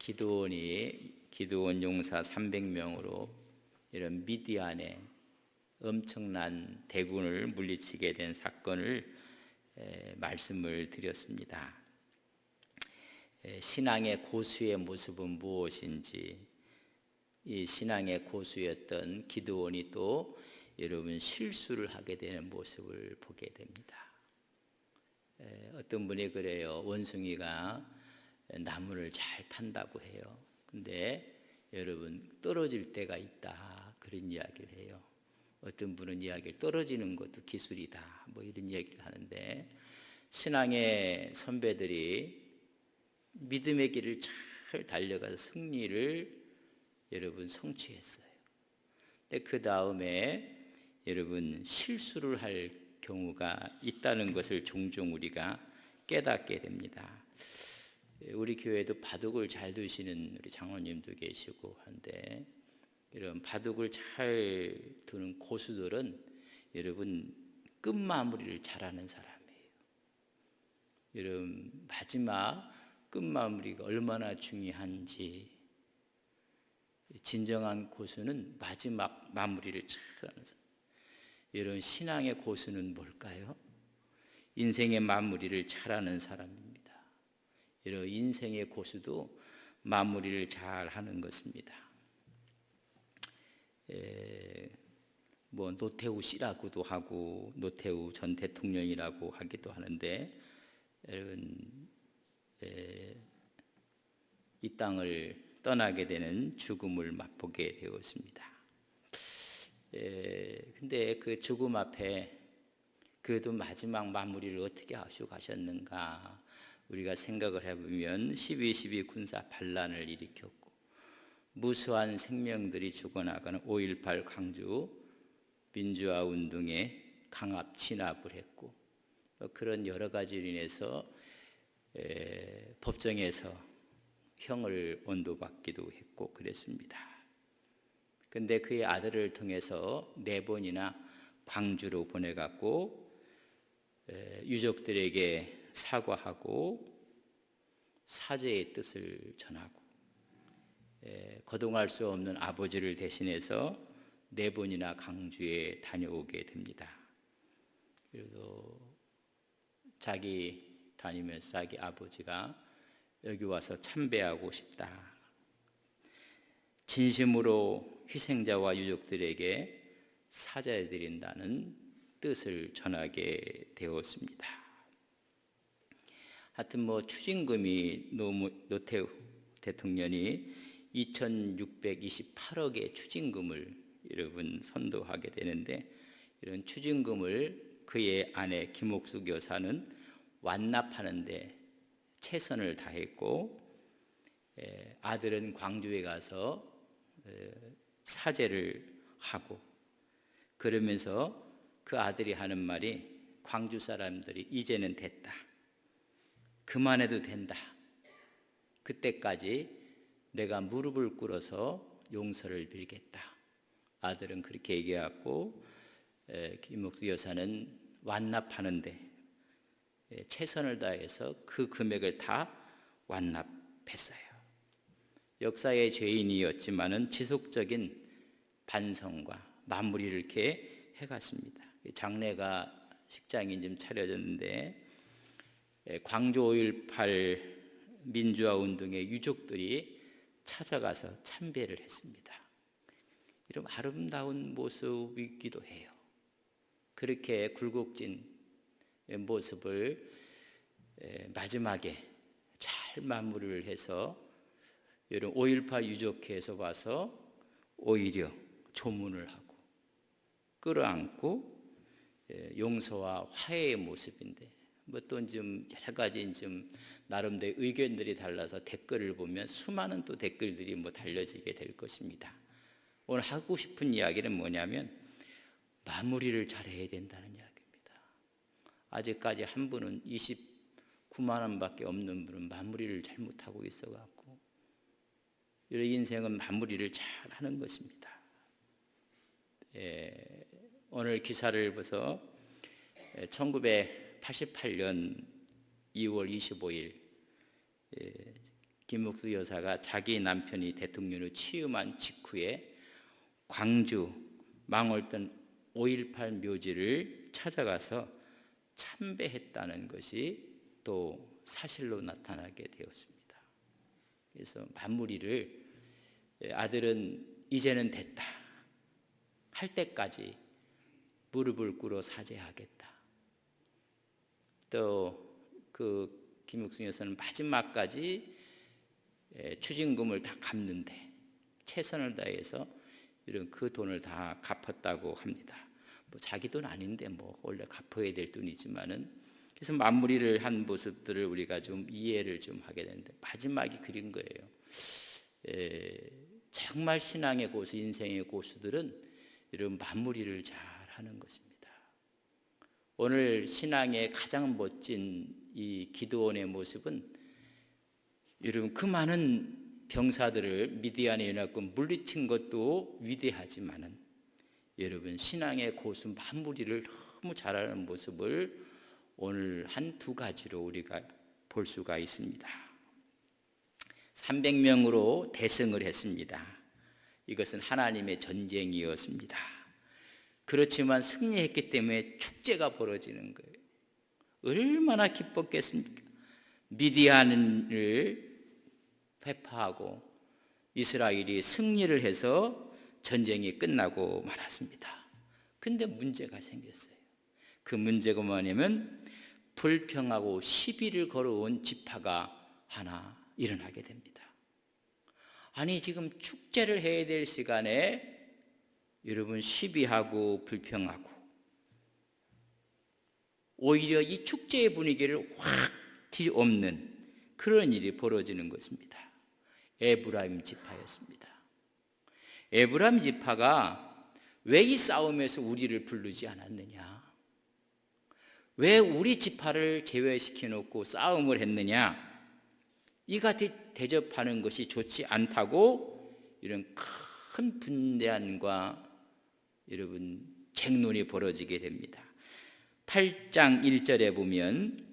기드온 용사 300명으로 이런 미디안의 엄청난 대군을 물리치게 된 사건을 말씀을 드렸습니다. 신앙의 고수의 모습은 무엇인지, 이 신앙의 고수였던 기드온이 또 여러분 실수를 하게 되는 모습을 보게 됩니다. 어떤 분이 그래요. 원숭이가 나무를 잘 탄다고 해요. 근데 여러분 떨어질 때가 있다, 그런 이야기를 해요. 어떤 분은 이야기를 떨어지는 것도 기술이다, 뭐 이런 이야기를 하는데, 신앙의 선배들이 믿음의 길을 잘 달려가서 승리를 여러분 성취했어요. 근데 그 다음에 여러분 실수를 할 경우가 있다는 것을 종종 우리가 깨닫게 됩니다. 우리 교회도 바둑을 잘 두시는 우리 장로님도 계시고 한데, 이런 바둑을 잘 두는 고수들은 여러분 끝마무리를 잘하는 사람이에요. 여러분 마지막 끝마무리가 얼마나 중요한지, 진정한 고수는 마지막 마무리를 잘하는 사람. 여러분 신앙의 고수는 뭘까요? 인생의 마무리를 잘하는 사람입니다. 여러분 인생의 고수도 마무리를 잘하는 것입니다. 뭐 노태우 씨라고도 하고 노태우 전 대통령이라고 하기도 하는데, 여러분 이 땅을 떠나게 되는 죽음을 맛보게 되었습니다. 근데 그 죽음 앞에 그래도 마지막 마무리를 어떻게 하시고 가셨는가 우리가 생각을 해보면, 12.12 군사 반란을 일으켰고 무수한 생명들이 죽어나가는 5.18 광주 민주화 운동에 강압 진압을 했고, 그런 여러 가지로 인해서 법정에서 형을 언도받기도 했고 그랬습니다. 근데 그의 아들을 통해서 4번이나 광주로 보내갖고 유족들에게 사과하고 사죄의 뜻을 전하고, 거동할 수 없는 아버지를 대신해서 4번이나 광주에 다녀오게 됩니다. 그래도 자기 다니면서 자기 아버지가 여기 와서 참배하고 싶다, 진심으로 희생자와 유족들에게 사죄해드린다는 뜻을 전하게 되었습니다. 하여튼 뭐 추징금이 노태우 대통령이 2,628억의 추징금을 여러분 선도하게 되는데, 이런 추징금을 그의 아내 김옥숙 여사는 완납하는데 최선을 다했고, 아들은 광주에 가서 사죄를 하고, 그러면서 그 아들이 하는 말이, 광주 사람들이 이제는 됐다, 그만해도 된다, 그때까지 내가 무릎을 꿇어서 용서를 빌겠다. 아들은 그렇게 얘기하고, 김옥수 여사는 완납하는데 최선을 다해서 그 금액을 다 완납했어요. 역사의 죄인이었지만은 지속적인 반성과 마무리를 이렇게 해갔습니다. 장례가 식장이 좀 차려졌는데, 광주 5.18 민주화 운동의 유족들이 찾아가서 참배를 했습니다. 이런 아름다운 모습이기도 해요. 그렇게 굴곡진 모습을 마지막에 잘 마무리를 해서, 여러분 5.18 유족회에서 와서 오히려 조문을 하고 끌어안고 용서와 화해의 모습인데, 뭐 또 좀 여러 가지 좀 나름대로 의견들이 달라서 댓글을 보면 수많은 또 댓글들이 뭐 달려지게 될 것입니다. 오늘 하고 싶은 이야기는 뭐냐면, 마무리를 잘해야 된다는 이야기입니다. 아직까지 한 분은 29만 원밖에 없는 분은 마무리를 잘못하고 있어갖고, 이런 인생은 마무리를 잘 하는 것입니다. 오늘 기사를 봐서 1988년 2월 25일 김옥수 여사가 자기 남편이 대통령으로 취임한 직후에 광주 망월동 5.18 묘지를 찾아가서 참배했다는 것이 또 사실로 나타나게 되었습니다. 그래서 마무리를 아들은 이제는 됐다 할 때까지 무릎을 꿇어 사죄하겠다. 또 그 김옥순 여사는 마지막까지 추징금을 다 갚는데 최선을 다해서 이런 그 돈을 다 갚았다고 합니다. 뭐 자기 돈 아닌데 뭐 원래 갚아야 될 돈이지만은, 그래서 마무리를 한 모습들을 우리가 좀 이해를 좀 하게 되는데 마지막이 그린 거예요. 정말 신앙의 고수, 인생의 고수들은 이런 마무리를 잘 하는 것입니다. 오늘 신앙의 가장 멋진 이 기드온의 모습은 여러분 그 많은 병사들을 미디안의 연합군 물리친 것도 위대하지만은 여러분 신앙의 고수 마무리를 너무 잘하는 모습을 오늘 한 두 가지로 우리가 볼 수가 있습니다. 300명으로 대승을 했습니다. 이것은 하나님의 전쟁이었습니다. 그렇지만 승리했기 때문에 축제가 벌어지는 거예요. 얼마나 기뻤겠습니까? 미디안을 회파하고 이스라엘이 승리를 해서 전쟁이 끝나고 말았습니다. 근데 문제가 생겼어요. 그 문제가 뭐냐면 불평하고 시비를 걸어온 지파가 하나 일어나게 됩니다. 아니 지금 축제를 해야 될 시간에 여러분 시비하고 불평하고 오히려 이 축제의 분위기를 확 뒤엎는 그런 일이 벌어지는 것입니다. 에브라임 지파였습니다. 에브라임 지파가 왜 이 싸움에서 우리를 부르지 않았느냐, 왜 우리 지파를 제외시켜 놓고 싸움을 했느냐, 이같이 대접하는 것이 좋지 않다고 이런 큰 분단과 여러분 쟁론이 벌어지게 됩니다. 8장 1절에 보면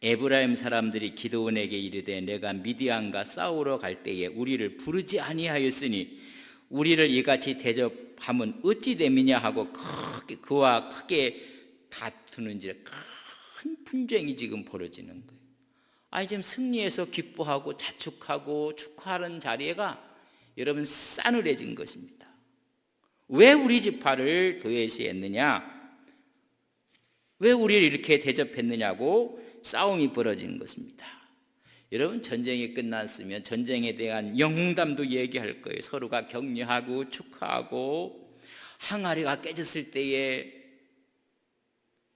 에브라임 사람들이 기드온에게 이르되 내가 미디안과 싸우러 갈 때에 우리를 부르지 아니하였으니 우리를 이같이 대접하면 어찌 됨이냐 하고 그와 크게 다투는지라 큰 분쟁이 지금 벌어지는 거예요. 아니 지금 승리해서 기뻐하고 자축하고 축하하는 자리가 여러분 싸늘해진 것입니다. 왜 우리 지파를 도외시했느냐, 왜 우리를 이렇게 대접했느냐고 싸움이 벌어진 것입니다. 여러분 전쟁이 끝났으면 전쟁에 대한 영웅담도 얘기할 거예요. 서로가 격려하고 축하하고 항아리가 깨졌을 때의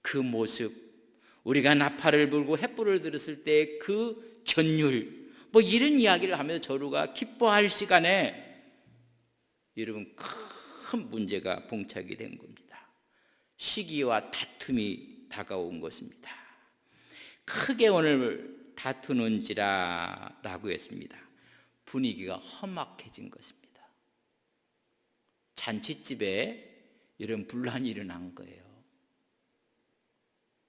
그 모습, 우리가 나팔을 불고 횃불을 들었을 때 그 전율, 뭐 이런 이야기를 하면서 서로가 기뻐할 시간에 여러분 큰 문제가 봉착이 된 겁니다. 시기와 다툼이 다가온 것입니다. 크게 오늘 다투는지라 라고 했습니다. 분위기가 험악해진 것입니다. 잔치집에 이런 분란이 일어난 거예요.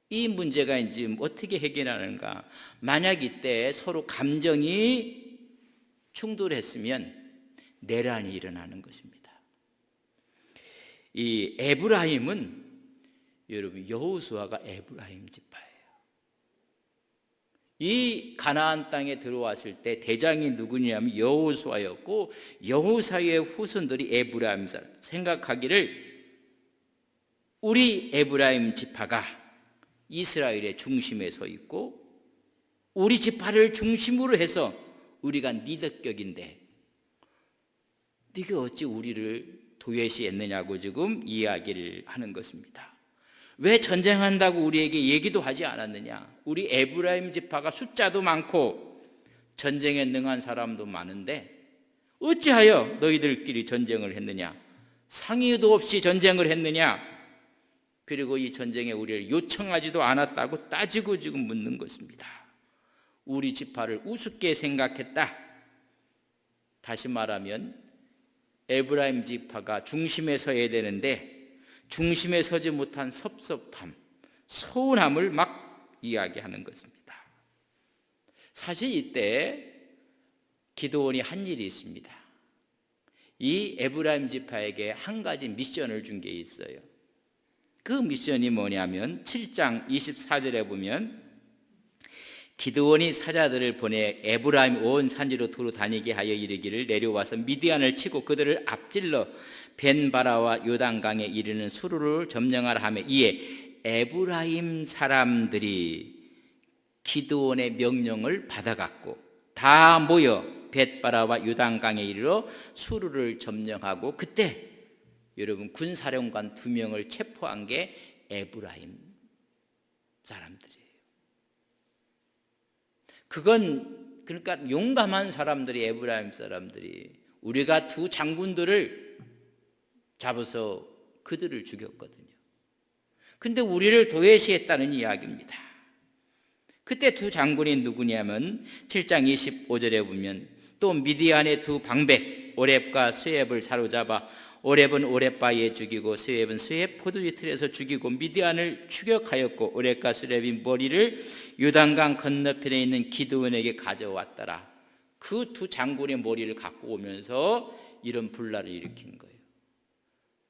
이 문제가 이제 어떻게 해결하는가? 만약 이때 서로 감정이 충돌했으면 내란이 일어나는 것입니다. 이 에브라임은 여러분 여호수아가 에브라임 지파예요. 이 가나안 땅에 들어왔을 때 대장이 누구냐면 여호수아였고 여호수아의 후손들이 에브라임 사람. 생각하기를 우리 에브라임 지파가 이스라엘의 중심에 서 있고 우리 지파를 중심으로 해서 우리가 리더격인데 네가 어찌 우리를 도외시했느냐고 지금 이야기를 하는 것입니다. 왜 전쟁한다고 우리에게 얘기도 하지 않았느냐? 우리 에브라임 지파가 숫자도 많고 전쟁에 능한 사람도 많은데 어찌하여 너희들끼리 전쟁을 했느냐? 상의도 없이 전쟁을 했느냐? 그리고 이 전쟁에 우리를 요청하지도 않았다고 따지고 지금 묻는 것입니다. 우리 지파를 우습게 생각했다. 다시 말하면 에브라임 지파가 중심에 서야 되는데 중심에 서지 못한 섭섭함, 서운함을 막 이야기하는 것입니다. 사실 이때 기드온이 한 일이 있습니다. 이 에브라임 지파에게 한 가지 미션을 준 게 있어요. 그 미션이 뭐냐면 7장 24절에 보면 기드온이 사자들을 보내 에브라임 온 산지로 두루 다니게 하여 이르기를 내려와서 미디안을 치고 그들을 앞질러 벤바라와 요단강에 이르는 수루를 점령하라 하며 이에 에브라임 사람들이 기드온의 명령을 받아갔고 다 모여 벳바라와 요단강에 이르러 수루를 점령하고 그때 여러분 군사령관 2명을 체포한 게 에브라임 사람들이에요. 그건 그러니까 용감한 사람들이 에브라임 사람들이 우리가 두 장군들을 잡아서 그들을 죽였거든요. 근데 우리를 도외시했다는 이야기입니다. 그때 두 장군이 누구냐면 7장 25절에 보면 또 미디안의 두 방백 오렙과 스웹을 사로잡아 오렙은 오렙바위에 죽이고 스웹은 스웹 포도주 틀에서 죽이고 미디안을 추격하였고 오렙과 스웹이 머리를 요단강 건너편에 있는 기드온에게 가져왔더라. 그 두 장군의 머리를 갖고 오면서 이런 분란을 일으킨 거예요.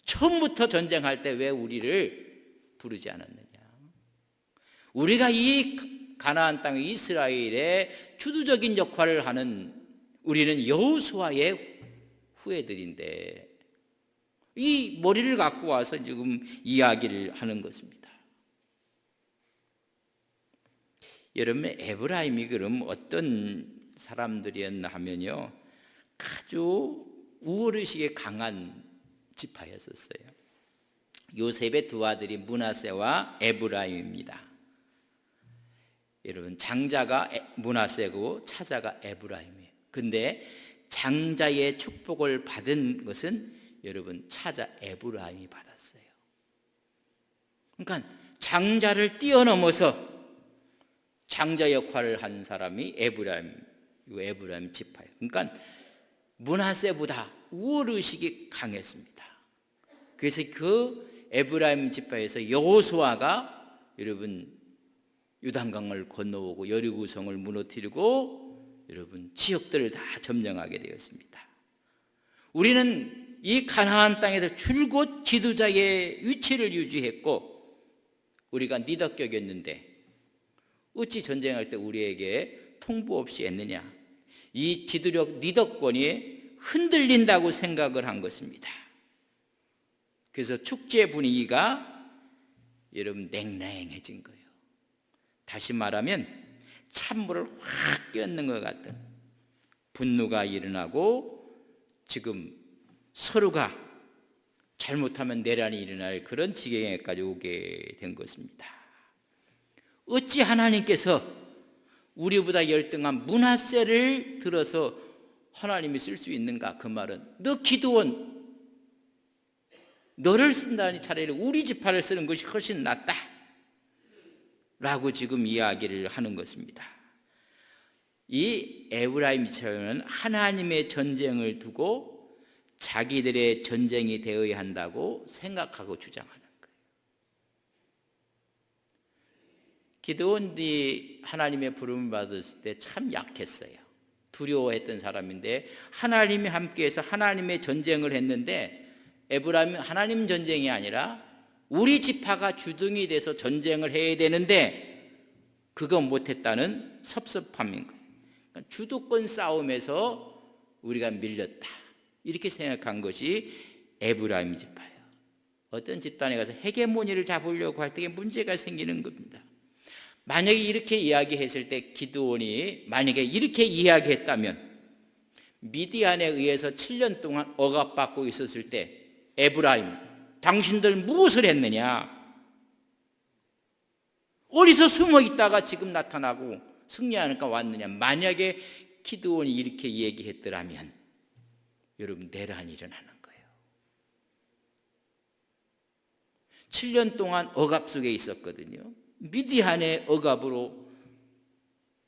처음부터 전쟁할 때 왜 우리를 부르지 않았느냐. 우리가 이 가나안 땅 이스라엘의 주도적인 역할을 하는 우리는 여호수아의 후예들인데 이 머리를 갖고 와서 지금 이야기를 하는 것입니다. 여러분 에브라임이 그럼 어떤 사람들이었나 하면요 아주 우월의식에 강한 지파였었어요. 요셉의 두 아들이 므낫세와 에브라임입니다. 여러분 장자가 므낫세고 차자가 에브라임이에요. 근데 장자의 축복을 받은 것은 여러분 차자 에브라임이 받았어요. 그러니까 장자를 뛰어넘어서 장자 역할을 한 사람이 에브라임 지파예요. 그러니까 므낫세보다 우월의식이 강했습니다. 그래서 그 에브라임 지파에서 여호수아가 여러분 요단강을 건너오고 여리고성을 무너뜨리고 여러분 지역들을 다 점령하게 되었습니다. 우리는 이 가나안 땅에서 줄곧 지도자의 위치를 유지했고 우리가 리더격이었는데 어찌 전쟁할 때 우리에게 통보 없이 했느냐. 이 지도력 리더권이 흔들린다고 생각을 한 것입니다. 그래서 축제 분위기가 여러분 냉랭해진 거예요. 다시 말하면 찬물을 확 끼얹는 것 같은 분노가 일어나고 지금 서로가 잘못하면 내란이 일어날 그런 지경에까지 오게 된 것입니다. 어찌 하나님께서 우리보다 열등한 므낫세를 들어서 하나님이 쓸 수 있는가? 그 말은 너 기드온 너를 쓴다니 차라리 우리 지파를 쓰는 것이 훨씬 낫다 라고 지금 이야기를 하는 것입니다. 이 에브라임 지파는 하나님의 전쟁을 두고 자기들의 전쟁이 되어야 한다고 생각하고 주장하는 거예요. 기드온이 하나님의 부름을 받았을 때 참 약했어요. 두려워했던 사람인데 하나님이 함께해서 하나님의 전쟁을 했는데 에브라임은 하나님 전쟁이 아니라 우리 지파가 주둥이 돼서 전쟁을 해야 되는데 그거 못했다는 섭섭함인 거예요. 그러니까 주도권 싸움에서 우리가 밀렸다 이렇게 생각한 것이 에브라임 지파예요. 어떤 집단에 가서 헤게모니를 잡으려고 할 때 문제가 생기는 겁니다. 만약에 이렇게 이야기했을 때 기드온이 만약에 이렇게 이야기했다면 미디안에 의해서 7년 동안 억압받고 있었을 때 에브라임 당신들 무엇을 했느냐? 어디서 숨어 있다가 지금 나타나고 승리하니까 왔느냐? 만약에 기드온이 이렇게 얘기했더라면 여러분 내란이 일어나는 거예요. 7년 동안 억압 속에 있었거든요. 미디안의 억압으로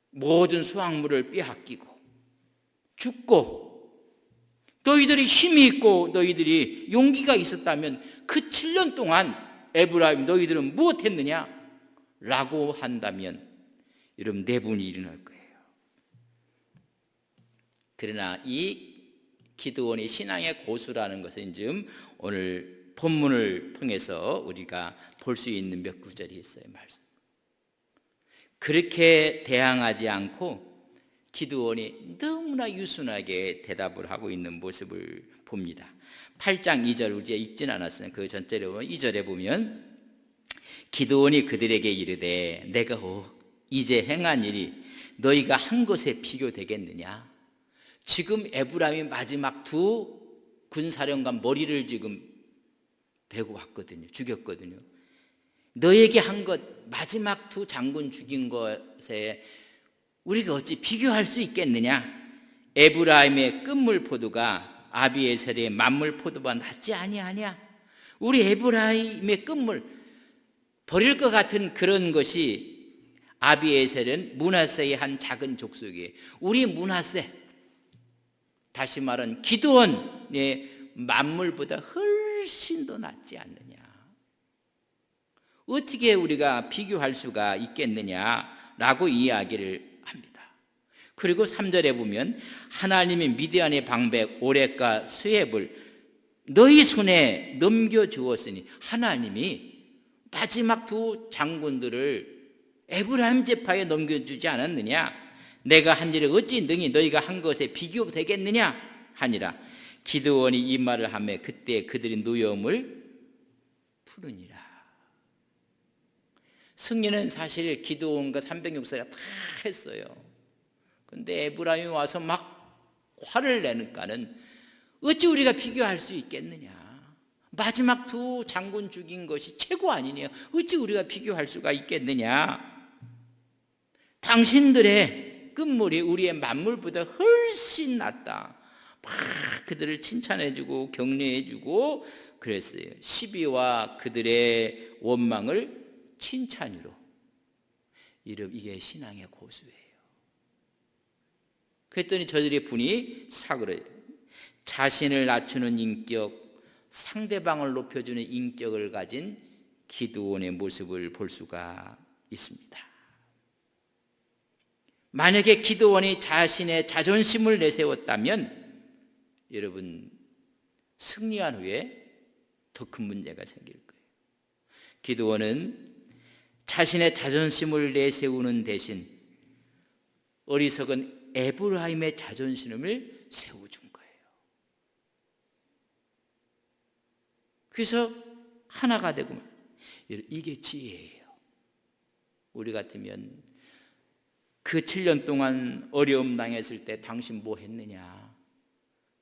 모든 수확물을 빼앗기고 죽고 너희들이 힘이 있고 너희들이 용기가 있었다면 그 7년 동안 에브라임 너희들은 무엇했느냐? 라고 한다면 여러분 내분이 일어날 거예요. 그러나 이 기드온이 신앙의 고수라는 것은 지금 오늘 본문을 통해서 우리가 볼 수 있는 몇 구절이 있어요. 말씀. 그렇게 대항하지 않고 기드온이 너무나 유순하게 대답을 하고 있는 모습을 봅니다. 8장 2절 우리가 읽진 않았으나 그 전절에 보면 2절에 보면 기드온이 그들에게 이르되 내가 이제 행한 일이 너희가 한 것에 비교되겠느냐. 지금 에브라임이 마지막 두 군사령관 머리를 지금 베고 왔거든요. 죽였거든요. 너에게 한 것, 마지막 두 장군 죽인 것에 우리가 어찌 비교할 수 있겠느냐. 에브라임의 끝물 포도가 아비에셀의 만물 포도보다 낫지 아니하냐. 우리 에브라임의 끝물 버릴 것 같은 그런 것이 아비에셀은 므낫세의 한 작은 족속이에요. 우리 므낫세, 다시 말하는 기드온의 만물보다 훨씬 더 낫지 않느냐. 어떻게 우리가 비교할 수가 있겠느냐라고 이야기를 합니다. 그리고 3절에 보면 하나님이 미디안의 방백 오렉과 스웹을 너희 손에 넘겨주었으니, 하나님이 마지막 두 장군들을 에브라임 지파에 넘겨주지 않았느냐. 내가 한 일을 어찌 능히 너희가 한 것에 비교되겠느냐 하니라. 기드온이 이 말을 하며 그때 그들이 노여움을 푸르니라. 승리는 사실 기드온과 300용사가 다 했어요. 근데 에브라임이 와서 막 화를 내니까는 어찌 우리가 비교할 수 있겠느냐. 마지막 두 장군 죽인 것이 최고 아니냐. 어찌 우리가 비교할 수가 있겠느냐. 당신들의 끝물이 우리의 만물보다 훨씬 낫다. 막 그들을 칭찬해주고 격려해주고 그랬어요. 시비와 그들의 원망을 칭찬으로. 이게 신앙의 고수예요. 그랬더니 저들의 분이 사그러요. 자신을 낮추는 인격, 상대방을 높여주는 인격을 가진 기드온의 모습을 볼 수가 있습니다. 만약에 기드온이 자신의 자존심을 내세웠다면 여러분 승리한 후에 더 큰 문제가 생길 거예요. 기드온은 자신의 자존심을 내세우는 대신 어리석은 에브라임의 자존심을 세워준 거예요. 그래서 하나가 되고, 이게 지혜예요. 우리 같으면 그 7년 동안 어려움 당했을 때 당신 뭐 했느냐.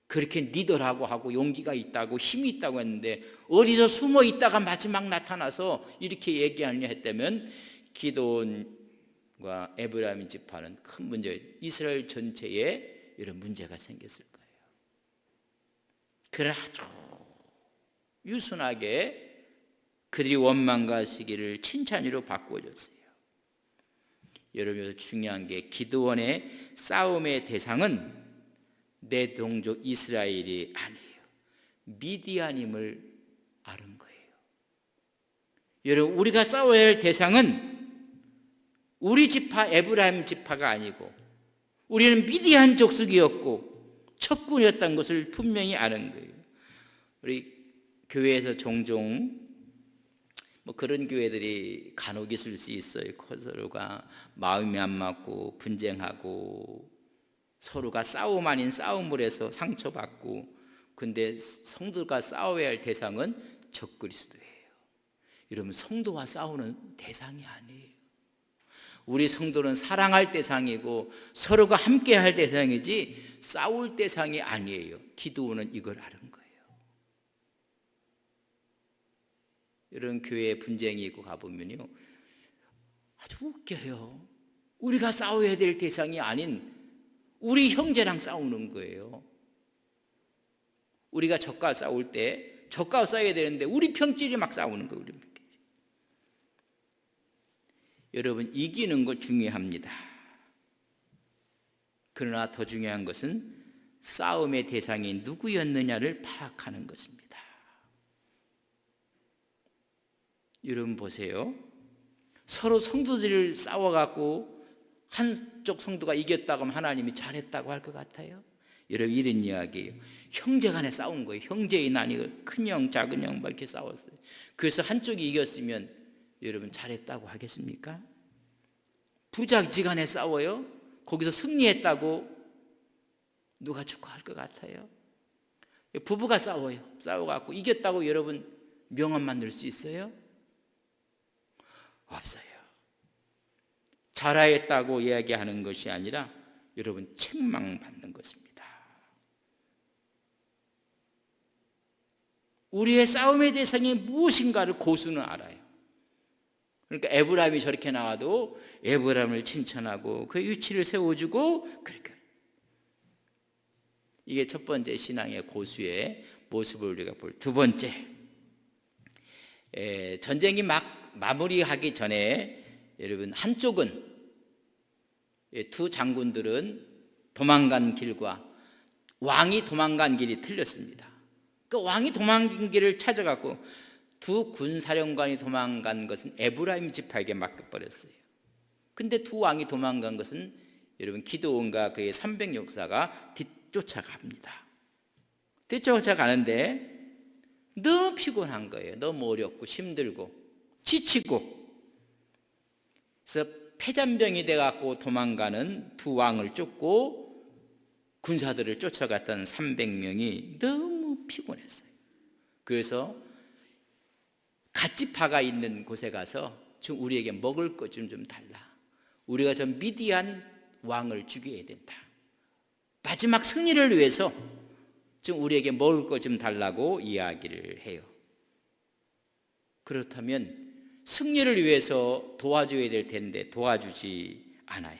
그렇게 리더라고 하고 용기가 있다고 힘이 있다고 했는데 어디서 숨어 있다가 마지막 나타나서 이렇게 얘기하느냐 했다면 기드온과 에브라임 지파는 큰 문제, 이스라엘 전체에 이런 문제가 생겼을 거예요. 그를 아주 유순하게 그들이 원망과 시기를 칭찬으로 바꿔줬어요. 여러분, 여기서 중요한 게 기드온의 싸움의 대상은 내 동족 이스라엘이 아니에요. 미디안임을 아는 거예요. 여러분, 우리가 싸워야 할 대상은 우리 지파 에브라임 지파가 아니고 우리는 미디안 족속이었고 척군이었다는 것을 분명히 아는 거예요. 우리 교회에서 종종 그런 교회들이 간혹 있을 수 있어요. 서로가 마음이 안 맞고 분쟁하고 서로가 싸움 아닌 싸움을 해서 상처받고, 근데 성도가 싸워야 할 대상은 적그리스도예요. 여러분, 성도와 싸우는 대상이 아니에요. 우리 성도는 사랑할 대상이고 서로가 함께 할 대상이지 싸울 대상이 아니에요. 기드온은 이걸 아는 거예요. 이런 교회에 분쟁이 있고 가보면요, 아주 웃겨요. 우리가 싸워야 될 대상이 아닌 우리 형제랑 싸우는 거예요. 우리가 적과 싸울 때 적과 싸워야 되는데 우리 평끼리 막 싸우는 거예요. 우리 평끼리. 여러분, 이기는 거 중요합니다. 그러나 더 중요한 것은 싸움의 대상이 누구였느냐를 파악하는 것입니다. 여러분 보세요. 서로 성도들을 싸워갖고 한쪽 성도가 이겼다고 하면 하나님이 잘했다고 할 것 같아요? 여러분 이런 이야기예요. 형제 간에 싸운 거예요. 형제의 난이 큰형 작은형 막 이렇게 싸웠어요. 그래서 한쪽이 이겼으면 여러분 잘했다고 하겠습니까? 부자지간에 싸워요. 거기서 승리했다고 누가 축하할 것 같아요? 부부가 싸워요. 싸워갖고 이겼다고 여러분 명함 만들 수 있어요? 없어요. 잘하였다고 이야기하는 것이 아니라 여러분 책망받는 것입니다. 우리의 싸움의 대상이 무엇인가를 고수는 알아요. 그러니까 에브라임이 저렇게 나와도 에브라임을 칭찬하고 그의 위치를 세워주고 그렇게. 이게 첫 번째 신앙의 고수의 모습을 우리가 볼. 두 번째, 전쟁이 막 마무리하기 전에 여러분 한쪽은 두 장군들은 도망간 길과 왕이 도망간 길이 틀렸습니다. 그 왕이 도망간 길을 찾아갔고 두 군사령관이 도망간 것은 에브라임 지파에게 맡겨버렸어요. 근데 두 왕이 도망간 것은 여러분 기드온과 그의 300용사가 뒤쫓아갑니다. 뒤쫓아가는데 너무 피곤한 거예요. 너무 어렵고 힘들고 지치고. 그래서 패잔병이 돼갖고 도망가는 두 왕을 쫓고 군사들을 쫓아갔던 300명이 너무 피곤했어요. 그래서 갓지파가 있는 곳에 가서 지금 우리에게 먹을 것 좀 달라. 우리가 저 미디안 왕을 죽여야 된다. 마지막 승리를 위해서 지금 우리에게 먹을 것 좀 달라고 이야기를 해요. 그렇다면 승리를 위해서 도와줘야 될 텐데 도와주지 않아요.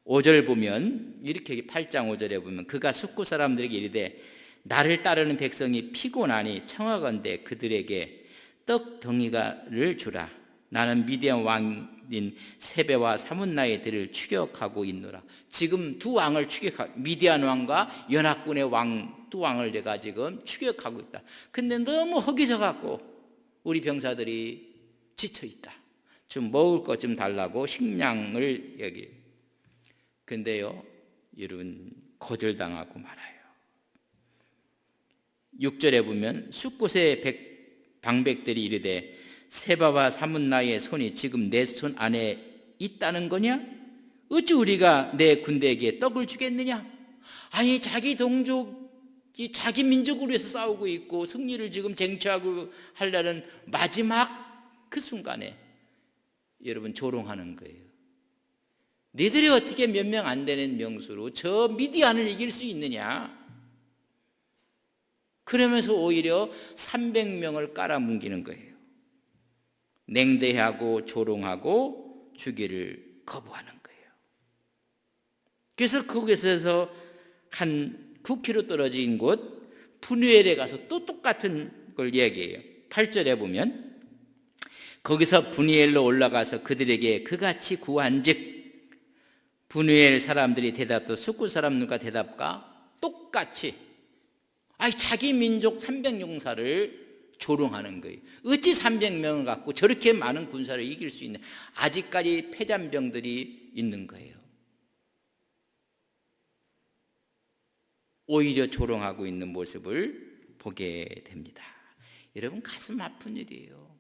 5절 보면 이렇게 8장 5절에 보면 그가 숙구 사람들에게 이르되 나를 따르는 백성이 피곤하니 청하건대 그들에게 떡 덩이가를 주라. 나는 미디안 왕인 세베와 사문나의 들을 추격하고 있노라. 지금 두 왕을 추격하고 미디안 왕과 연합군의 왕 두 왕을 내가 지금 추격하고 있다. 근데 너무 허기져 갖고 우리 병사들이 지쳐 있다. 좀 먹을 것 좀 달라고 식량을 여기. 근데요, 여러분 거절당하고 말아요. 6절에 보면 숫곳의 방백들이 이르되 세바와 사문나의 손이 지금 내 손 안에 있다는 거냐? 어찌 우리가 내 군대에게 떡을 주겠느냐? 아니 자기 동족이 자기 민족을 위해서 싸우고 있고 승리를 지금 쟁취하고 하려는 마지막 그 순간에 여러분 조롱하는 거예요. 너희들이 어떻게 몇 명 안 되는 명수로 저 미디안을 이길 수 있느냐? 그러면서 오히려 300명을 깔아뭉기는 거예요. 냉대하고 조롱하고 주기를 거부하는 거예요. 그래서 그곳에서 한 9km 떨어진 곳 푸누엘에 가서 또 똑같은 걸 이야기해요. 8절에 보면 거기서 푸누엘로 올라가서 그들에게 그같이 구한즉 푸누엘 사람들이 대답도 숙구 사람들과 대답과 똑같이 자기 민족 300용사를 조롱하는 거예요. 어찌 300명을 갖고 저렇게 많은 군사를 이길 수 있는 아직까지 패잔병들이 있는 거예요. 오히려 조롱하고 있는 모습을 보게 됩니다. 여러분 가슴 아픈 일이에요.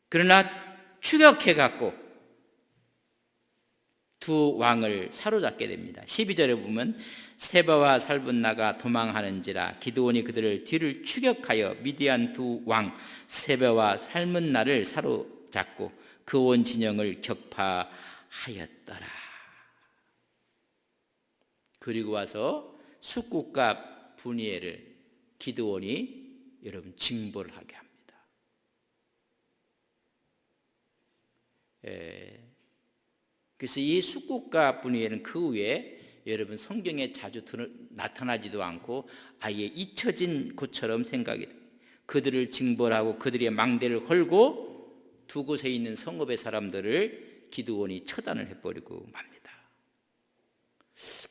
그러나 추격해갖고 두 왕을 사로잡게 됩니다. 12절에 보면 세바와 살분나가 도망하는지라 기드온이 그들을 뒤를 추격하여 미디안 두 왕 세바와 살문나를 사로잡고 그 온 진영을 격파하였더라. 그리고 와서 숫국과 분이엘을 기드온이 여러분 징벌을 하게 합니다. 그래서 이 숫국과 분이엘은 그 후에 여러분 성경에 자주 나타나지도 않고 아예 잊혀진 곳처럼 생각이 돼요. 그들을 징벌하고 그들의 망대를 헐고 두 곳에 있는 성읍의 사람들을 기드온이 처단을 해버리고 맙니다.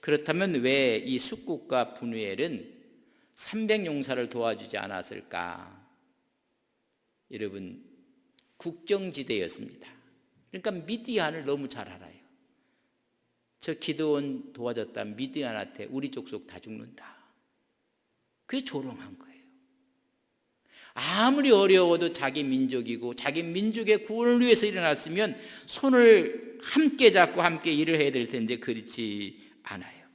그렇다면 왜 이 숫국과 분우엘은 300용사를 도와주지 않았을까? 여러분 국경지대였습니다. 그러니까 미디안을 너무 잘 알아요. 저 기드온 도와줬다 미디안한테 우리 족속 다 죽는다. 그게 조롱한 거예요. 아무리 어려워도 자기 민족이고 자기 민족의 구원을 위해서 일어났으면 손을 함께 잡고 함께 일을 해야 될 텐데 그렇지 않아요.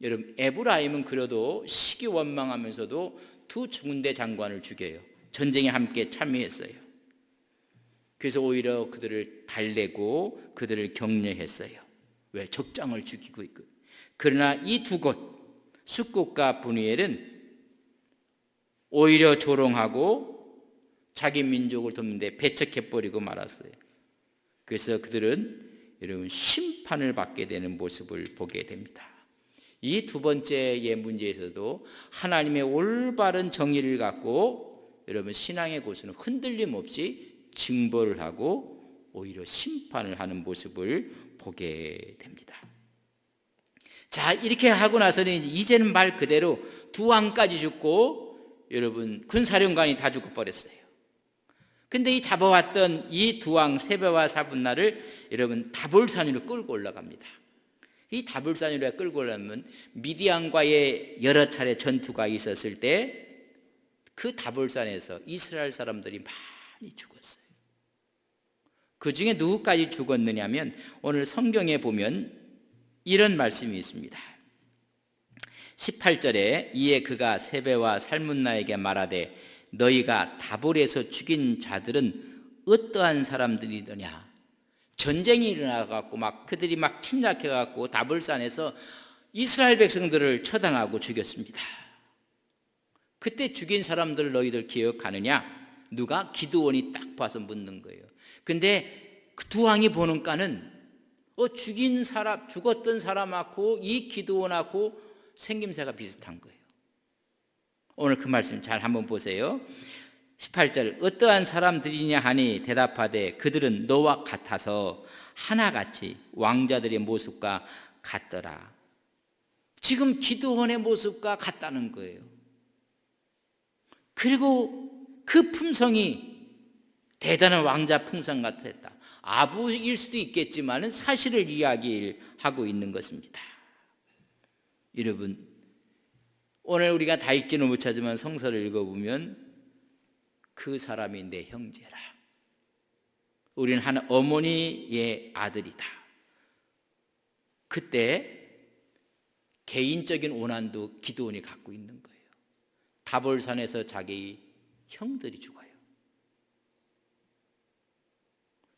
여러분, 에브라임은 그래도 시기원망하면서도 두 중대 장관을 죽여요. 전쟁에 함께 참여했어요. 그래서 오히려 그들을 달래고 그들을 격려했어요. 왜? 적장을 죽이고 있고. 그러나 이 두 곳, 숫곳과 브누엘은 오히려 조롱하고 자기 민족을 돕는데 배척해버리고 말았어요. 그래서 그들은 여러분 심판을 받게 되는 모습을 보게 됩니다. 이 두 번째의 문제에서도 하나님의 올바른 정의를 갖고 여러분 신앙의 고수는 흔들림 없이 징벌을 하고 오히려 심판을 하는 모습을 보게 됩니다. 자, 이렇게 하고 나서는 이제는 말 그대로 두 왕까지 죽고 여러분 군사령관이 다 죽어버렸어요. 근데 이 잡아왔던 이 두 왕 세베와 사분나를 여러분 다볼산으로 끌고 올라갑니다. 이 다볼산으로 끌고 올라가면 미디안과의 여러 차례 전투가 있었을 때 그 다볼산에서 이스라엘 사람들이 많이 죽었어요. 그 중에 누구까지 죽었느냐 하면 오늘 성경에 보면 이런 말씀이 있습니다. 18절에 이에 그가 세베와 살문나에게 말하되 너희가 다볼에서 죽인 자들은 어떠한 사람들이더냐. 전쟁이 일어나갖고 막 그들이 막 침략해갖고 다볼산에서 이스라엘 백성들을 처단하고 죽였습니다. 그때 죽인 사람들 너희들 기억하느냐? 누가? 기드온이 딱 봐서 묻는 거예요. 근데 그 두 왕이 보는가는 죽인 사람, 죽었던 사람하고 이 기드온하고 생김새가 비슷한 거예요. 오늘 그 말씀 잘 한번 보세요. 18절 어떠한 사람들이냐 하니 대답하되 그들은 너와 같아서 하나같이 왕자들의 모습과 같더라. 지금 기드온의 모습과 같다는 거예요. 그리고 그 품성이 대단한 왕자 품성 같았다. 아부일 수도 있겠지만 사실을 이야기하고 있는 것입니다. 여러분, 오늘 우리가 다 읽지는 못하지만 성서를 읽어보면 그 사람이 내 형제라. 우리는 한 어머니의 아들이다. 그때 개인적인 원한도 기드온이 갖고 있는 거예요. 다볼산에서 자기 형들이 죽어요.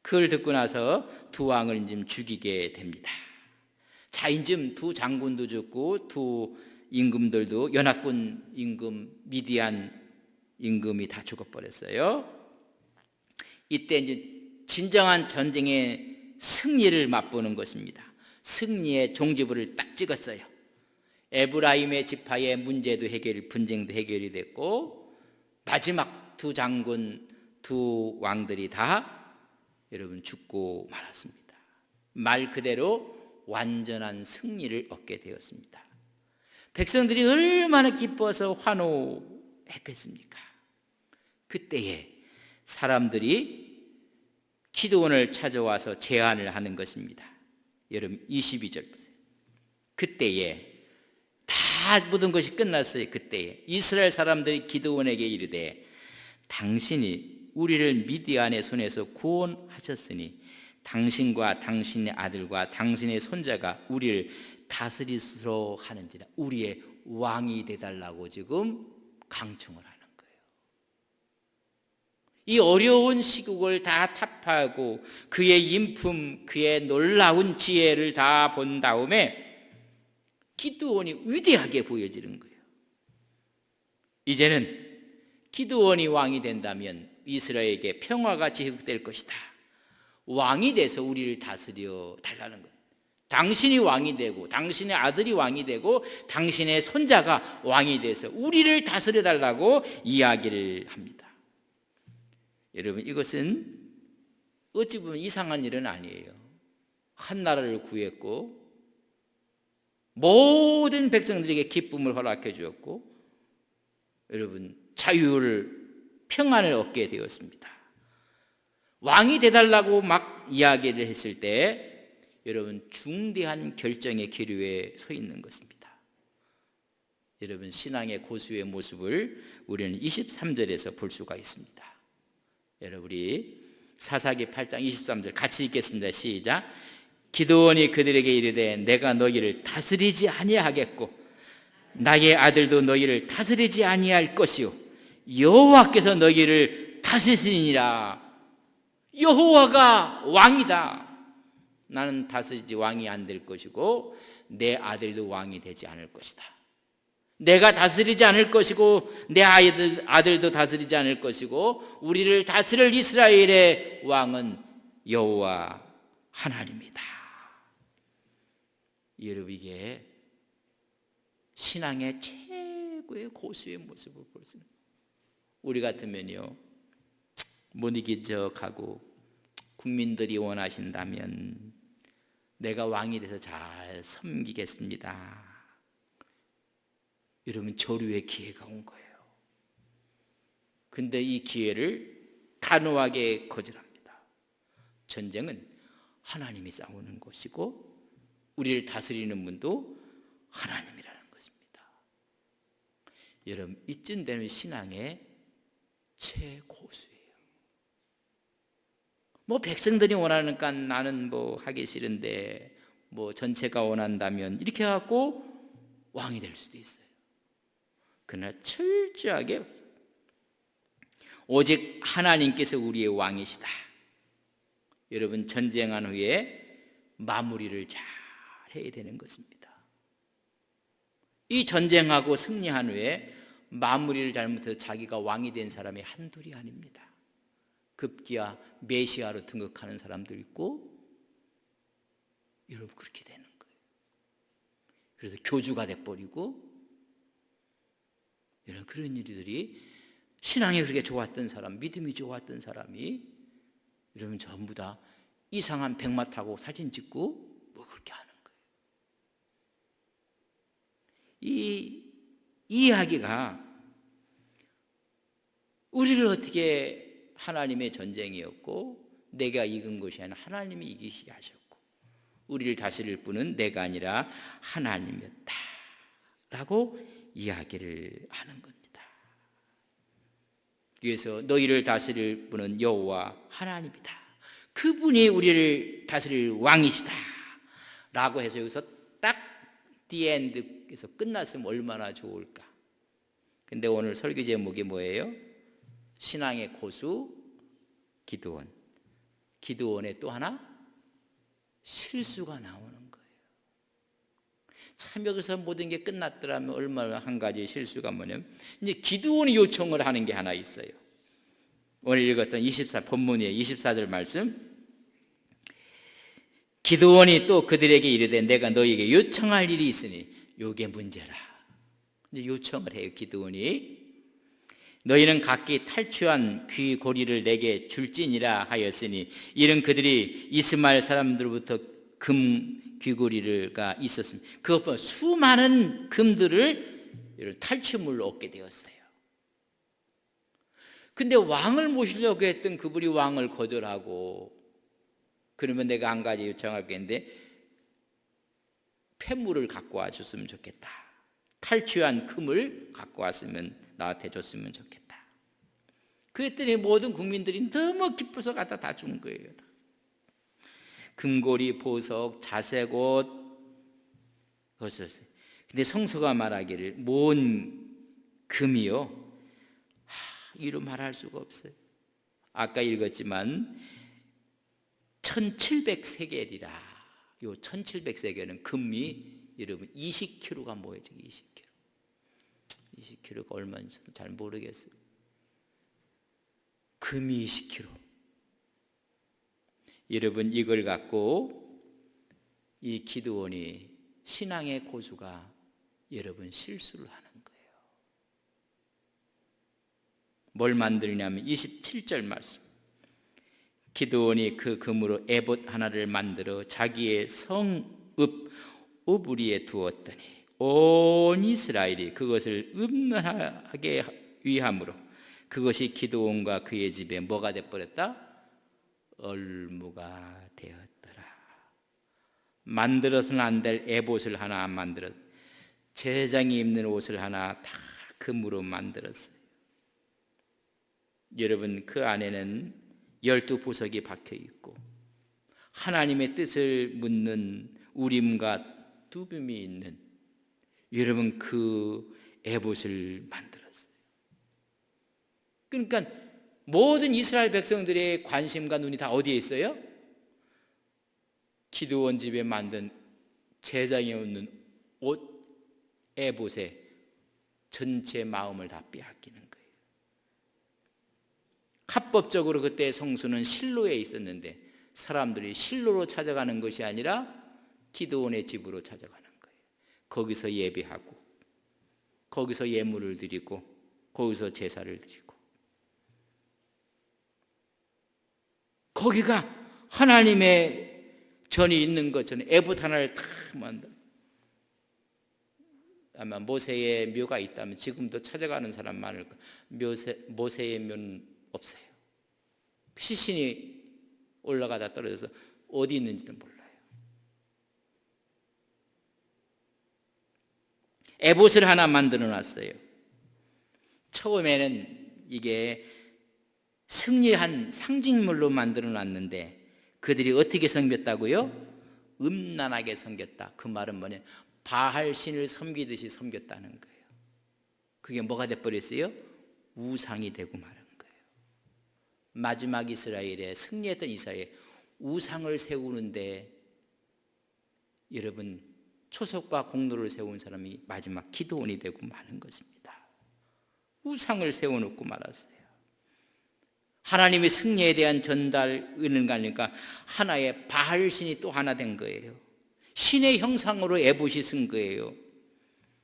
그걸 듣고 나서 두 왕을 지금 죽이게 됩니다. 자, 이제 두 장군도 죽고 두 임금들도 연합군 임금, 미디안 임금이 다 죽어버렸어요. 이때 이제 진정한 전쟁의 승리를 맛보는 것입니다. 승리의 종지부를 딱 찍었어요. 에브라임의 지파의 문제도 분쟁도 해결이 됐고 마지막 두 장군, 두 왕들이 다 여러분 죽고 말았습니다. 말 그대로 완전한 승리를 얻게 되었습니다. 백성들이 얼마나 기뻐서 환호했겠습니까? 그때에 사람들이 기드온을 찾아와서 제안을 하는 것입니다. 여러분 22절 보세요. 그때에 다 모든 것이 끝났어요. 그때에 이스라엘 사람들이 기드온에게 이르되 당신이 우리를 미디안의 손에서 구원하셨으니 당신과 당신의 아들과 당신의 손자가 우리를 다스리도록 하는지라. 우리의 왕이 되달라고 지금 강청을 하는 거예요. 이 어려운 시국을 다 타파하고 그의 인품, 그의 놀라운 지혜를 다 본 다음에 기드온이 위대하게 보여지는 거예요. 이제는 기드온이 왕이 된다면 이스라엘에게 평화가 지속될 것이다. 왕이 돼서 우리를 다스려 달라는 거예요. 당신이 왕이 되고 당신의 아들이 왕이 되고 당신의 손자가 왕이 돼서 우리를 다스려 달라고 이야기를 합니다. 여러분, 이것은 어찌 보면 이상한 일은 아니에요. 한 나라를 구했고 모든 백성들에게 기쁨을 허락해 주었고 여러분 자유를 평안을 얻게 되었습니다. 왕이 되달라고 막 이야기를 했을 때 여러분 중대한 결정의 기류에 서 있는 것입니다. 여러분 신앙의 고수의 모습을 우리는 23절에서 볼 수가 있습니다. 여러분 우리 사사기 8장 23절 같이 읽겠습니다. 시작. 기드온이 그들에게 이르되 내가 너희를 다스리지 아니하겠고 나의 아들도 너희를 다스리지 아니할 것이요 여호와께서 너희를 다스리시니라. 여호와가 왕이다. 나는 다스리지 왕이 안 될 것이고 내 아들도 왕이 되지 않을 것이다. 내가 다스리지 않을 것이고 내 아들도 다스리지 않을 것이고 우리를 다스릴 이스라엘의 왕은 여호와 하나님이다. 여러분 이게 신앙의 최고의 고수의 모습을 볼 수 있는 거예요. 우리 같으면요 못 이길 척하고 국민들이 원하신다면 내가 왕이 돼서 잘 섬기겠습니다. 여러분 저류의 기회가 온 거예요. 근데 이 기회를 단호하게 거절합니다. 전쟁은 하나님이 싸우는 것이고 우리를 다스리는 분도 하나님이라는 것입니다. 여러분 이쯤 되면 신앙의 최고수예요. 뭐 백성들이 원하니까 나는 뭐 하기 싫은데 뭐 전체가 원한다면 이렇게 해갖고 왕이 될 수도 있어요. 그러나 철저하게 오직 하나님께서 우리의 왕이시다. 여러분 전쟁한 후에 마무리를 잘 해야 되는 것입니다. 이 전쟁하고 승리한 후에 마무리를 잘못해서 자기가 왕이 된 사람이 한둘이 아닙니다. 급기야 메시아로 등극하는 사람도 있고 여러분 그렇게 되는 거예요. 그래서 교주가 돼버리고 이런 그런 일들이 신앙이 그렇게 좋았던 사람, 믿음이 좋았던 사람이 여러분 전부 다 이상한 백마 타고 사진 찍고 뭐 그렇게 하는 거예요. 이 이야기가 우리를 어떻게 하나님의 전쟁이었고 내가 이긴 것이 아니라 하나님이 이기시게 하셨고 우리를 다스릴 분은 내가 아니라 하나님이었다 라고 이야기를 하는 겁니다. 그래서 너희를 다스릴 분은 여호와 하나님이다. 그분이 우리를 다스릴 왕이시다 라고 해서 여기서 딱 디엔드에서 끝났으면 얼마나 좋을까. 근데 오늘 설교 제목이 뭐예요? 신앙의 고수 기드온. 기드온의 또 하나 실수가 나오는 거예요. 참 여기서 모든 게 끝났더라면 얼마나 한 가지 실수가 뭐냐면 이제 기드온이 요청을 하는 게 하나 있어요. 오늘 읽었던 본문의 24절 말씀. 기드온이 또 그들에게 이르되 내가 너희에게 요청할 일이 있으니 요게 문제라. 이제 요청을 해요. 기드온이 너희는 각기 탈취한 귀고리를 내게 줄지니라 하였으니 이는 그들이 이스마엘 사람들로부터 금 귀고리가 있었습니다. 그것보다 수많은 금들을 탈취물로 얻게 되었어요. 근데 왕을 모시려고 했던 그분이 왕을 거절하고 그러면 내가 한 가지 요청할 게 있는데 폐물을 갖고 와 줬으면 좋겠다. 탈취한 금을 갖고 왔으면 나한테 줬으면 좋겠다. 그랬더니 모든 국민들이 너무 기뻐서 갖다 다 준 거예요. 금고리, 보석, 자색옷 그것이었어요. 근데 성서가 말하기를 모은 금이요 이루 말할 수가 없어요. 아까 읽었지만 1700세겔이라. 요 1700세겔은 금이 여러분 20kg가 뭐예요? 20kg. 20kg가 얼마인지 잘 모르겠어요. 금이 20kg. 여러분 이걸 갖고 이 기드온이 신앙의 고수가 여러분 실수를 하는 거예요. 뭘 만드냐면 27절 말씀. 기드온이 그 금으로 에봇 하나를 만들어 자기의 성읍 오브리에 두었더니 온 이스라엘이 그것을 음란하게 위함으로 그것이 기드온과 그의 집에 뭐가 되어버렸다? 얼무가 되었더라. 만들어서는 안 될 에봇을 하나 만들었어요. 제사장이 입는 옷을 하나 다 금으로 만들었어요. 여러분, 그 안에는 12보석이 박혀 있고 하나님의 뜻을 묻는 우림과 두빔이 있는, 여러분, 그 에봇을 만들었어요. 그러니까 모든 이스라엘 백성들의 관심과 눈이 다 어디에 있어요? 기드온 집에 만든 제사장이 입는 옷 에봇에 전체 마음을 다 빼앗기는 거예요. 합법적으로 그때 성수는 실로에 있었는데 사람들이 실로로 찾아가는 것이 아니라 기드온의 집으로 찾아가는 거예요. 거기서 예배하고 거기서 예물을 드리고 거기서 제사를 드리고, 거기가 하나님의 전이 있는 것처럼 에봇 하나를 다 만들어. 아마 모세의 묘가 있다면 지금도 찾아가는 사람 많을 거예요. 모세의 묘는 없어요. 시신이 올라가다 떨어져서 어디 있는지도 몰라요. 에봇을 하나 만들어 놨어요. 처음에는 이게 승리한 상징물로 만들어 놨는데 그들이 어떻게 섬겼다고요? 음란하게 섬겼다. 그 말은 뭐냐? 바알 신을 섬기듯이 섬겼다는 거예요. 그게 뭐가 돼버렸어요? 우상이 되고 마는 거예요. 마지막 이스라엘에 승리했던 이스라엘에 우상을 세우는데, 여러분, 초석과 공로를 세운 사람이 마지막 기드온이 되고 마는 것입니다. 우상을 세워놓고 말았어요. 하나님의 승리에 대한 전달을 가니까 하나의 바알 신이 또 하나 된 거예요. 신의 형상으로 에봇이 쓴 거예요.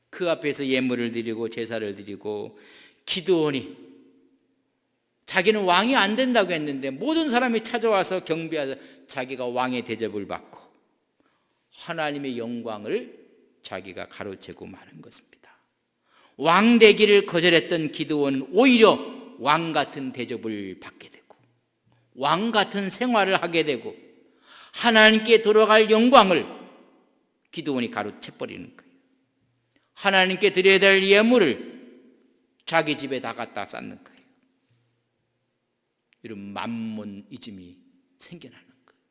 그 앞에서 예물을 드리고 제사를 드리고, 기드온이 자기는 왕이 안 된다고 했는데 모든 사람이 찾아와서 경배하서 자기가 왕의 대접을 받고 하나님의 영광을 자기가 가로채고 마는 것입니다. 왕 되기를 거절했던 기드온은 오히려 왕 같은 대접을 받게 되고 왕 같은 생활을 하게 되고 하나님께 돌아갈 영광을 기드온이 가로채버리는 거예요. 하나님께 드려야 될 예물을 자기 집에 다 갖다 쌓는 거예요. 이런 만몬이즘이 생겨나는 거예요.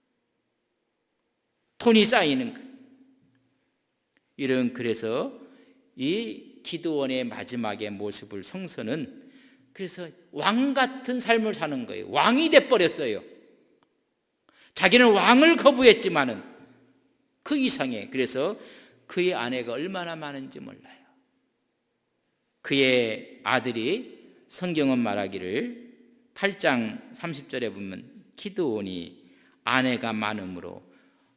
돈이 쌓이는 거예요. 그래서 이 기드온의 마지막의 모습을 성서는 그래서 왕 같은 삶을 사는 거예요. 왕이 돼버렸어요. 자기는 왕을 거부했지만은 그 이상의, 그래서 그의 아내가 얼마나 많은지 몰라요. 그의 아들이, 성경은 말하기를 8장 30절에 보면 기드온이 아내가 많음으로,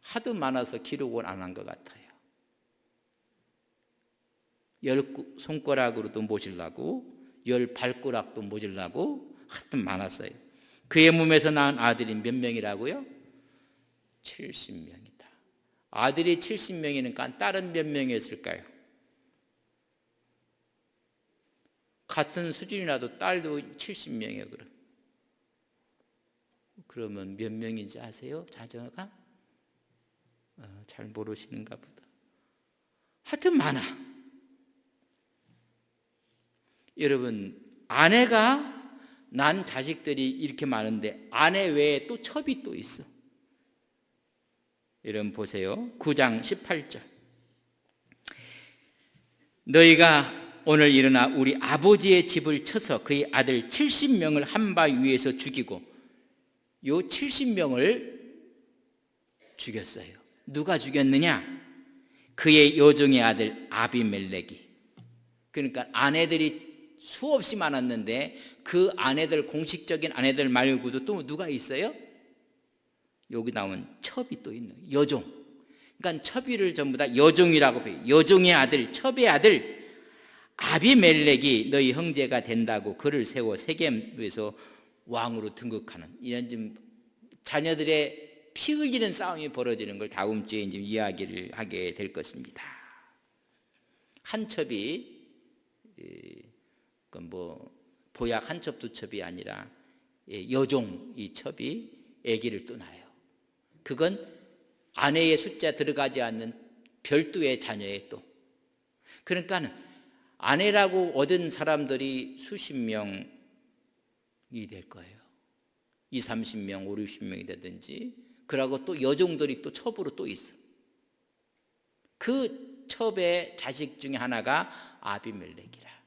하도 많아서 기록을 안 한 것 같아요. 10손가락으로도 모질라고 10발가락도 모질라고 하여튼 많았어요. 그의 몸에서 낳은 아들이 몇 명이라고요? 70명이다. 아들이 70명이니까 딸은 몇 명이었을까요? 같은 수준이라도 딸도 70명이에요. 그러면 몇 명인지 아세요? 자녀가? 잘 모르시는가 보다. 하여튼 많아. 여러분, 아내가 난 자식들이 이렇게 많은데 아내 외에 또 첩이 또 있어. 여러분 보세요. 9장 18절. 너희가 오늘 일어나 우리 아버지의 집을 쳐서 그의 아들 70명을 한 바 위에서 죽이고, 요 70명을 죽였어요. 누가 죽였느냐? 그의 여종의 아들 아비멜렉이. 그러니까 아내들이 수없이 많았는데 그 아내들, 공식적인 아내들 말고도 또 누가 있어요? 여기 나온 첩이 또 있는 여종. 그러니까 첩이를 전부 다 여종이라고 해요. 여종의 아들, 첩의 아들 아비멜렉이 너희 형제가 된다고 그를 세워 세겜에서 왕으로 등극하는, 이런 좀 자녀들의 피 흘리는 싸움이 벌어지는 걸 다음 주에 이제 이야기를 하게 될 것입니다. 한 첩이 보약 한 첩 두 첩이 아니라 여종 이 첩이 아기를 또 낳아요. 그건 아내의 숫자 들어가지 않는 별도의 자녀의 또. 그러니까 아내라고 얻은 사람들이 수십 명이 될 거예요. 20, 30명, 5, 60명이 되든지. 그러고 또 여종들이 또 첩으로 또 있어. 그 첩의 자식 중에 하나가 아비멜렉이라.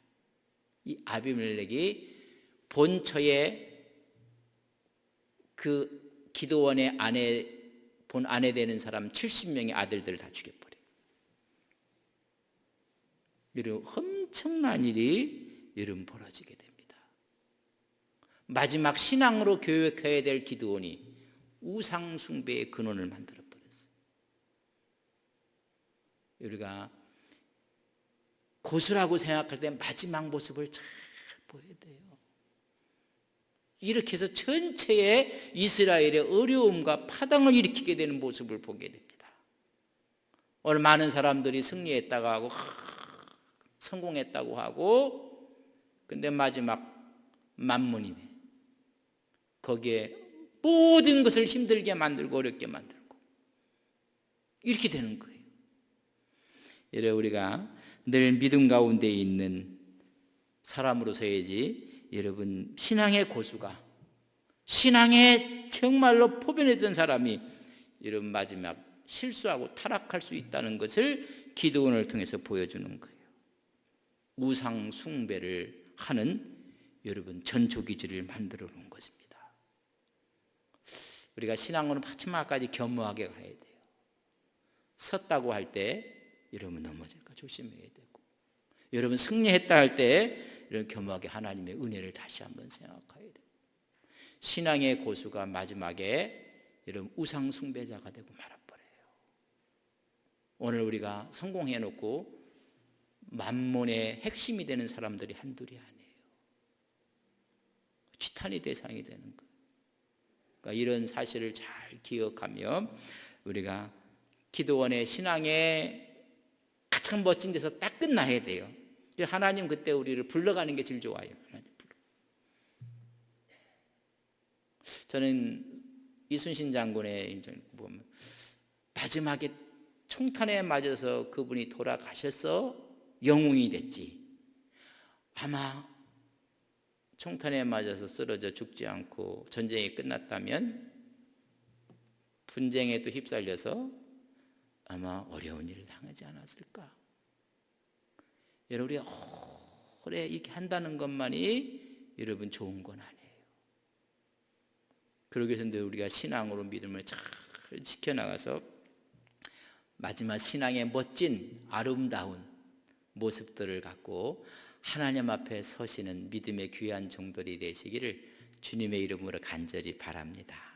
이 아비멜렉이 본처에 그 기드온의 본 아내 되는 사람 70명의 아들들을 다 죽여버려요. 이런 엄청난 일이 여러분 벌어지게 됩니다. 마지막 신앙으로 교육해야 될 기드온이 우상 숭배의 근원을 만들어 버렸어요. 우리가 고수라고 생각할 때 마지막 모습을 잘 보여야 돼요. 이렇게 해서 전체의 이스라엘의 어려움과 파당을 일으키게 되는 모습을 보게 됩니다. 오늘 많은 사람들이 승리했다고 하고 성공했다고 하고, 근데 마지막 만문임에 거기에 모든 것을 힘들게 만들고 어렵게 만들고 이렇게 되는 거예요. 여러분, 우리가 늘 믿음 가운데 있는 사람으로서야지 여러분, 신앙의 고수가, 신앙에 정말로 포변했던 사람이 여러분 마지막 실수하고 타락할 수 있다는 것을 기드온을 통해서 보여주는 거예요. 우상 숭배를 하는 여러분 전초기지를 만들어 놓은 것입니다. 우리가 신앙으로 마지막까지 겸허하게 가야 돼요. 섰다고 할 때 여러분 넘어질까 조심해야 되고, 여러분 승리했다 할 때 이런 겸허하게 하나님의 은혜를 다시 한번 생각해야 돼요. 신앙의 고수가 마지막에 여러분 우상 숭배자가 되고 말아버려요. 오늘 우리가 성공해놓고 만몬의 핵심이 되는 사람들이 한둘이 아니에요. 지탄의 대상이 되는 거예요. 그러니까 이런 사실을 잘 기억하며 우리가 기드온의 신앙의 가장 멋진 데서 딱 끝나야 돼요. 하나님 그때 우리를 불러가는 게 제일 좋아요. 저는 이순신 장군의 보면 마지막에 총탄에 맞아서 그분이 돌아가셔서 영웅이 됐지, 아마 총탄에 맞아서 쓰러져 죽지 않고 전쟁이 끝났다면 분쟁에 또 휩쓸려서 아마 어려운 일을 당하지 않았을까. 여러분, 우리가 오래 이렇게 한다는 것만이 여러분 좋은 건 아니에요. 그러기 위해서 우리가 신앙으로 믿음을 잘 지켜나가서 마지막 신앙의 멋진 아름다운 모습들을 갖고 하나님 앞에 서시는 믿음의 귀한 종들이 되시기를 주님의 이름으로 간절히 바랍니다.